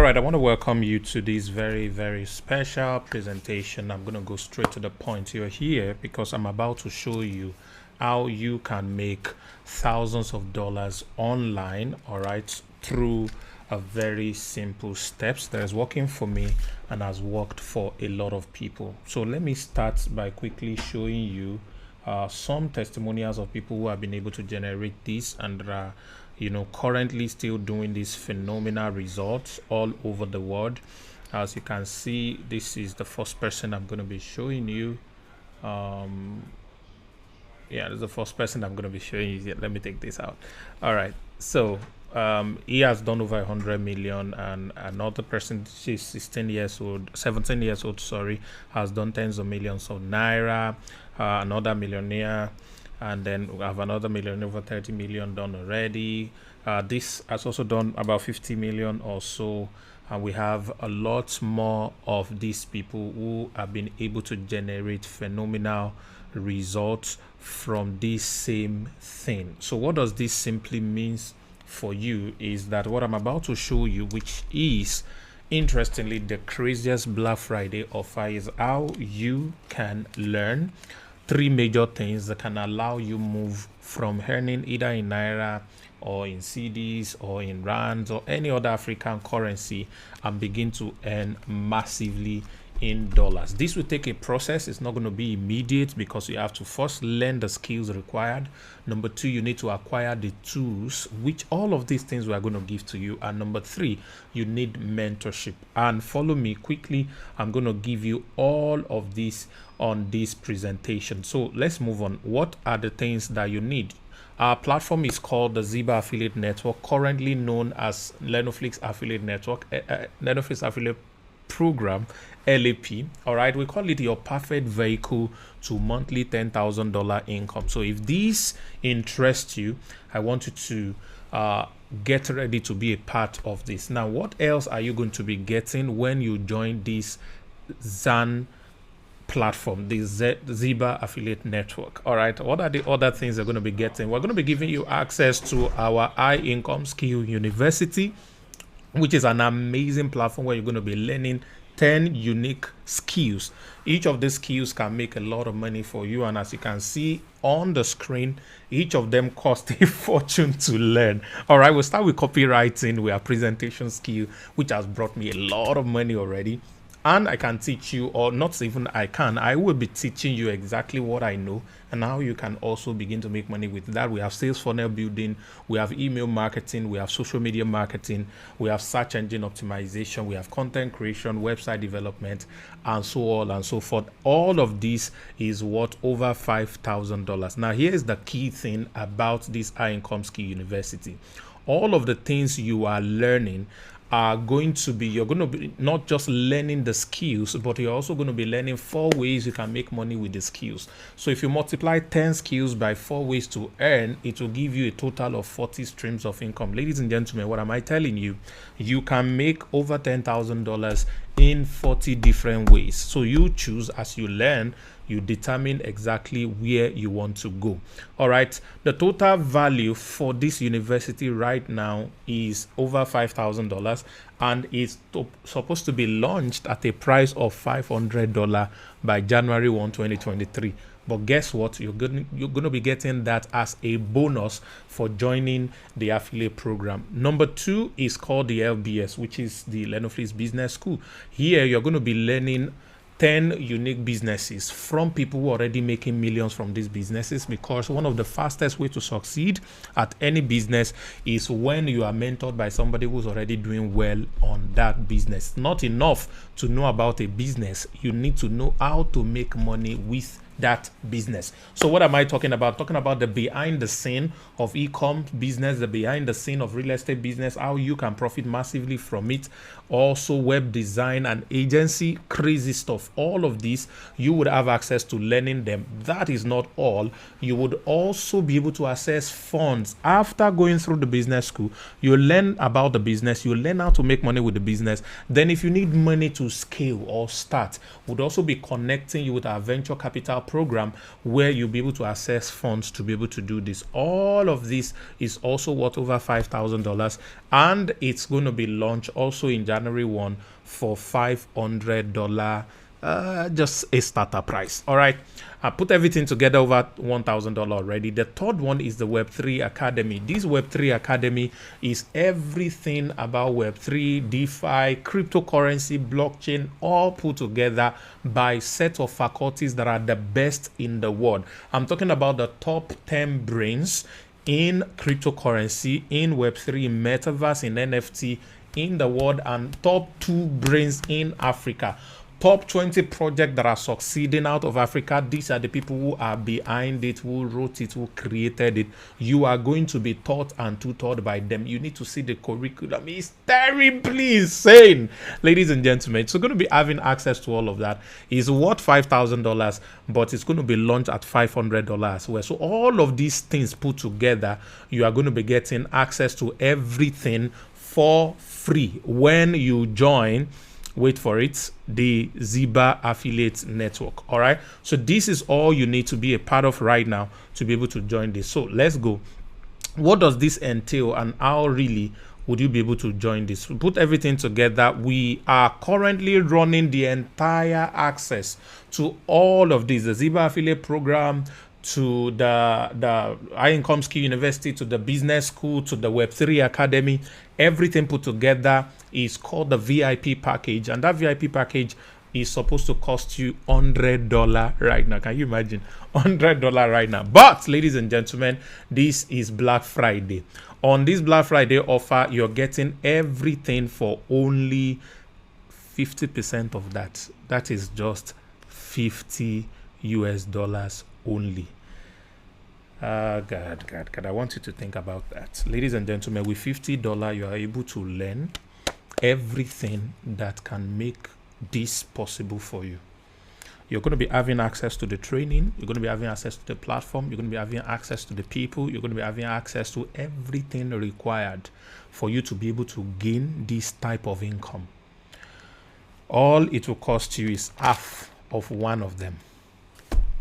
All right, I want to welcome you to this very, very special presentation. I'm going to go straight to the point. You're here because I'm about to show you how you can make thousands of dollars online, all right, through a very simple steps that is working for me and has worked for a lot of people. So let me start by quickly showing you some testimonials of people who have been able to generate this and currently still doing these phenomenal results all over the world. As you can see, this is the first person I'm going to be showing you. Yeah, this is the first person I'm going to be showing you. Let me take this out. All right, so he has done over 100 million, and another person, she's 17 years old, sorry, has done tens of millions of naira. Another millionaire, and then we have another millionaire over 30 million done already. This has also done about 50 million or so, and we have a lot more of these people who have been able to generate phenomenal results from this same thing. So what does this simply means for you is that what I'm about to show you, which is interestingly the craziest Black Friday offer, is how you can learn three major things that can allow you move from earning either in naira or in CDs or in rands or any other African currency and begin to earn massively in dollars. This will take a process. It's not going to be immediate because you have to first learn the skills required. Number two, you need to acquire the tools, which all of these things we are going to give to you. And number three, you need mentorship. And follow me quickly. I'm going to give you all of this on this presentation. So let's move on. What are the things that you need? Our platform is called the Ziba Affiliate Network, currently known as Learnoflix Affiliate Network, Learnoflix Affiliate Program, LAP. All right, we call it your perfect vehicle to monthly $10,000 income. So if this interests you, I want you to get ready to be a part of this. Now, what else are you going to be getting when you join this ZAN platform, the Ziba Affiliate Network? All right, what are the other things you're going to be getting? We're going to be giving you access to our high income skill university, which is an amazing platform where you're going to be learning 10 unique skills. Each of these skills can make a lot of money for you, and as you can see on the screen, each of them cost a fortune to learn. All right, we'll start with copywriting. We have presentation skill, which has brought me a lot of money already. And I can teach you, or not even I will be teaching you exactly what I know and how you can also begin to make money with that. We have sales funnel building, we have email marketing, we have social media marketing, we have search engine optimization, we have content creation, website development, and so on and so forth. All of this is worth over $5,000. Now, here's the key thing about this high income skill university. All of the things you are learning are going to be, you're going to be not just learning the skills, but you're also going to be learning 4 ways you can make money with the skills. So if you multiply 10 skills by 4 ways to earn, it will give you a total of 40 streams of income. Ladies and gentlemen, what am I telling you? You can make over $10,000 in 40 different ways. So you choose as you learn, you determine exactly where you want to go. All right, the total value for this university right now is over $5,000 and is supposed to be launched at a price of $500 by January 1, 2023. But guess what? You're going to be getting that as a bonus for joining the affiliate program. Number 2 is called the LBS, which is the Learnoflix Business School. Here, you're going to be learning 10 unique businesses from people who are already making millions from these businesses, because one of the fastest way to succeed at any business is when you are mentored by somebody who's already doing well on that business. Not enough to know about a business, you need to know how to make money with that business. So what am I talking about? Talking about the behind the scene of e-com business, the behind the scene of real estate business, how you can profit massively from it. Also web design and agency, crazy stuff. All of these, you would have access to learning them. That is not all. You would also be able to access funds after going through the business school. You learn about the business, you learn how to make money with the business. Then if you need money to scale or start, would also be connecting you with our venture capital program where you'll be able to access funds to be able to do this. All of this is also worth over $5,000, and it's going to be launched also in January 1 for $500, just a starter price. All right, I put everything together over $1,000 already. The third one is the Web3 Academy. This Web3 Academy is everything about Web3, DeFi, cryptocurrency, blockchain, all put together by a set of faculties that are the best in the world. I'm talking about the top 10 brains in cryptocurrency, in Web3, in metaverse, in NFT in the world, and top 2 brains in Africa. Top 20 projects that are succeeding out of Africa. These are the people who are behind it, who wrote it, who created it. You are going to be taught and tutored by them. You need to see the curriculum. It's terribly insane, ladies and gentlemen. So going to be having access to all of that. It's worth $5,000, but it's going to be launched at $500 as well. So all of these things put together, you are going to be getting access to everything for free when you join, wait for it, the Ziba Affiliate Network. All right, so this is all you need to be a part of right now to be able to join this. So let's go. What does this entail, and how really would you be able to join this? We put everything together. We are currently running the entire access to all of this, the Ziba Affiliate program, to the High Income Skill University, to the business school, to the Web3 Academy. Everything put together is called the VIP package, and that VIP package is supposed to cost you $100 right now. Can you imagine? $100 right now. But ladies and gentlemen, this is Black Friday. On this Black Friday offer, you're getting everything for only 50% of that. That is just $50 only. God, I want you to think about that. Ladies and gentlemen, with $50, you are able to learn everything that can make this possible for you. You're going to be having access to the training. You're going to be having access to the platform. You're going to be having access to the people. You're going to be having access to everything required for you to be able to gain this type of income. All it will cost you is half of one of them.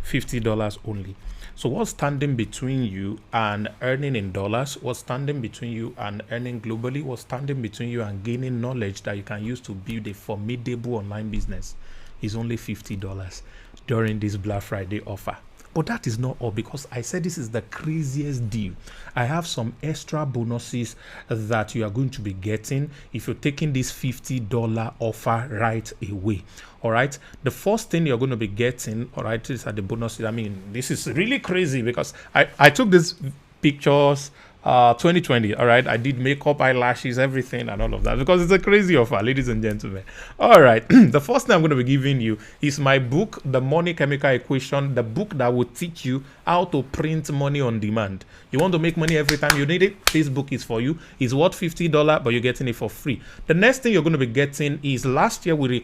$50 only. So what's standing between you and earning in dollars? What's standing between you and earning globally? What's standing between you and gaining knowledge that you can use to build a formidable online business is only $50 during this Black Friday offer. But that is not all, because I said this is the craziest deal. I have some extra bonuses that you are going to be getting if you're taking this $50 offer right away. All right. The first thing you're going to be getting, all right, these are the bonuses. I mean, this is really crazy because I took these pictures 2020. All right, I did makeup, eyelashes, everything, and all of that because it's a crazy offer, ladies and gentlemen. All right, the first thing I'm going to be giving you is my book, The Money Chemical Equation, the book that will teach you how to print money on demand. You want to make money every time you need it? This book is for you. It's worth $50, but you're getting it for free. The next thing you're going to be getting is, last year we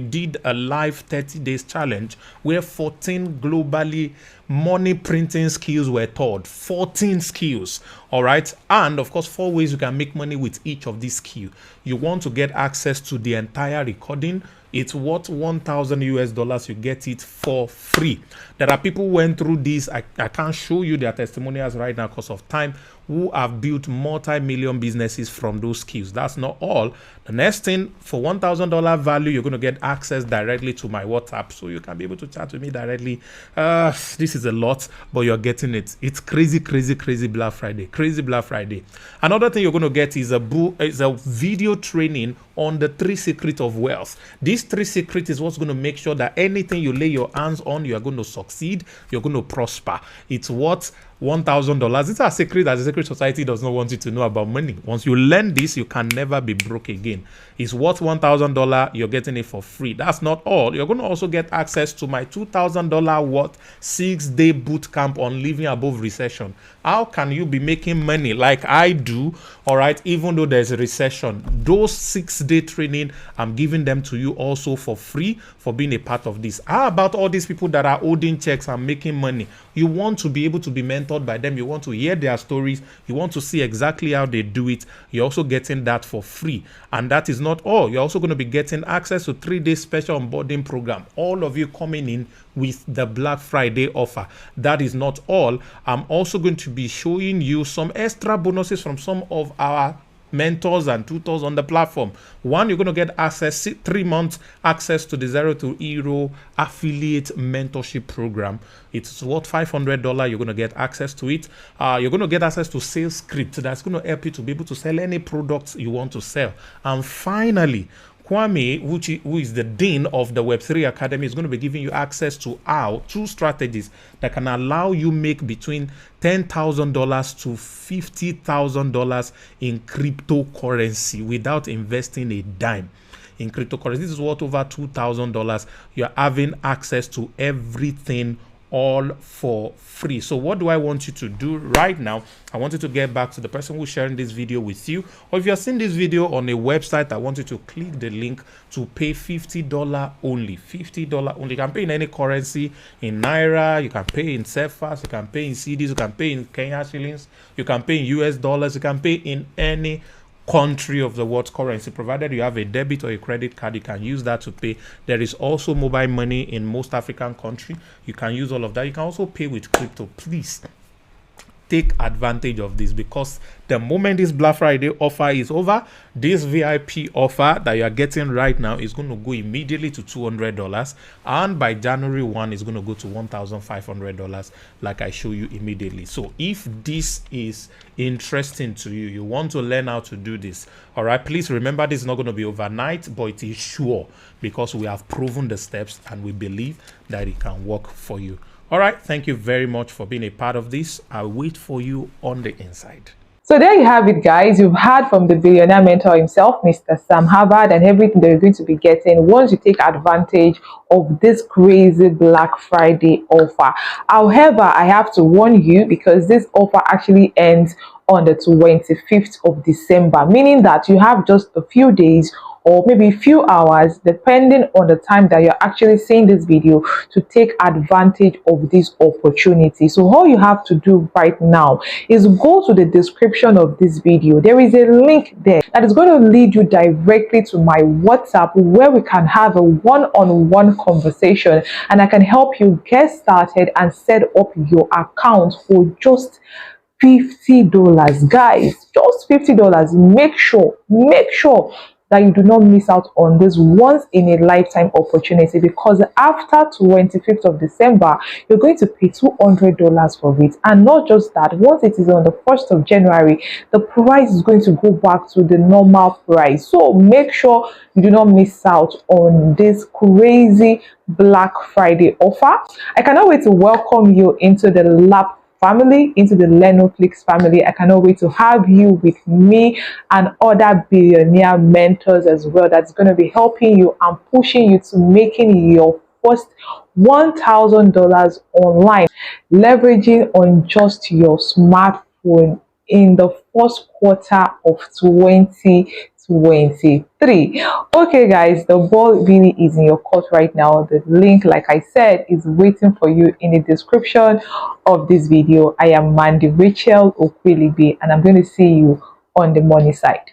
did a live 30 days challenge where 14 globally money printing skills were taught. 14 skills. All right, and of course 4 ways you can make money with each of these skills. You want to get access to the entire recording. It's worth $1,000. You get it for free. There are people who went through this. I can't show you their testimonials right now because of time, who have built multi-million businesses from those skills. That's not all. The next thing, for $1,000 value, you're going to get access directly to my WhatsApp, so you can be able to chat with me directly. This is a lot, but you're getting it. It's crazy Black Friday. Crazy Black Friday. Another thing you're going to get is a video training on the 3 secrets of wealth. These 3 secrets is what's going to make sure that anything you lay your hands on, you are going to succeed, you're going to prosper. It's what $1,000. It's a secret that the secret society does not want you to know about money. Once you learn this, you can never be broke again. It's worth $1,000. You're getting it for free. That's not all. You're going to also get access to my $2,000 worth 6-day boot camp on living above recession. How can you be making money like I do, all right, even though there's a recession? Those 6 6-day training. I'm giving them to you also for free for being a part of this. How about all these people that are holding checks and making money? You want to be able to be mentored by them. You want to hear their stories. You want to see exactly how they do it. You're also getting that for free. And that is not all. You're also going to be getting access to 3-day special onboarding program. All of you coming in with the Black Friday offer. That is not all. I'm also going to be showing you some extra bonuses from some of our mentors and tutors on the platform. One, you're going to get access 3 months access to the Zero to Hero affiliate mentorship program. It's worth $500. You're going to get access to it. You're going to get access to sales script that's going to help you to be able to sell any products you want to sell. And finally, Kwame, who is the dean of the Web3 Academy, is going to be giving you access to two strategies that can allow you make between $10,000 to $50,000 in cryptocurrency without investing a dime in cryptocurrency. This is worth over $2,000. You're having access to everything all for free. So what do I want you to do right now? I want you to get back to the person who's sharing this video with you, or if you're seeing this video on a website, I want you to click the link to pay $50 only. $50 only. You can pay in any currency, in Naira, you can pay in CFAs, you can pay in CDs, you can pay in Kenya shillings, you can pay in US dollars, you can pay in any country of the world's currency, provided you have a debit or a credit card. You can use that to pay. There is also mobile money in most African countries. You can use all of that. You can also pay with crypto. Please take advantage of this, because the moment this Black Friday offer is over, this VIP offer that you are getting right now is going to go immediately to $200, and by January 1 it's going to go to $1,500, like I show you immediately. So if this is interesting to you, you want to learn how to do this, all right, please remember, this is not going to be overnight, but it is sure, because we have proven the steps and we believe that it can work for you. All right, thank you very much for being a part of this. I'll wait for you on the inside. So there you have it, guys. You've heard from the billionaire mentor himself, Mr. Sam Harvard, and everything that you're going to be getting once you take advantage of this crazy Black Friday offer. However, I have to warn you, because this offer actually ends on the 25th of December, meaning that you have just a few days or maybe a few hours, depending on the time that you're actually seeing this video, to take advantage of this opportunity. So all you have to do right now is go to the description of this video. There is a link there that is going to lead you directly to my WhatsApp, where we can have a one-on-one conversation, and I can help you get started and set up your account for just $50. Guys, just $50. Make sure that you do not miss out on this once in a lifetime opportunity, because after 25th of December, you're going to pay $200 for it. And not just that, once it is on the 1st of January, the price is going to go back to the normal price. So make sure you do not miss out on this crazy Black Friday offer. I cannot wait to welcome you into the family, into the Learnoflix family. I cannot wait to have you with me and other billionaire mentors as well, that's going to be helping you and pushing you to making your first $1,000 online, leveraging on just your smartphone in the first quarter of 2023. Okay, guys, the ball really is in your court right now. The link, like I said, is waiting for you in the description of this video. I am Mandy Rachel Okwilibi, and I'm going to see you on the money side.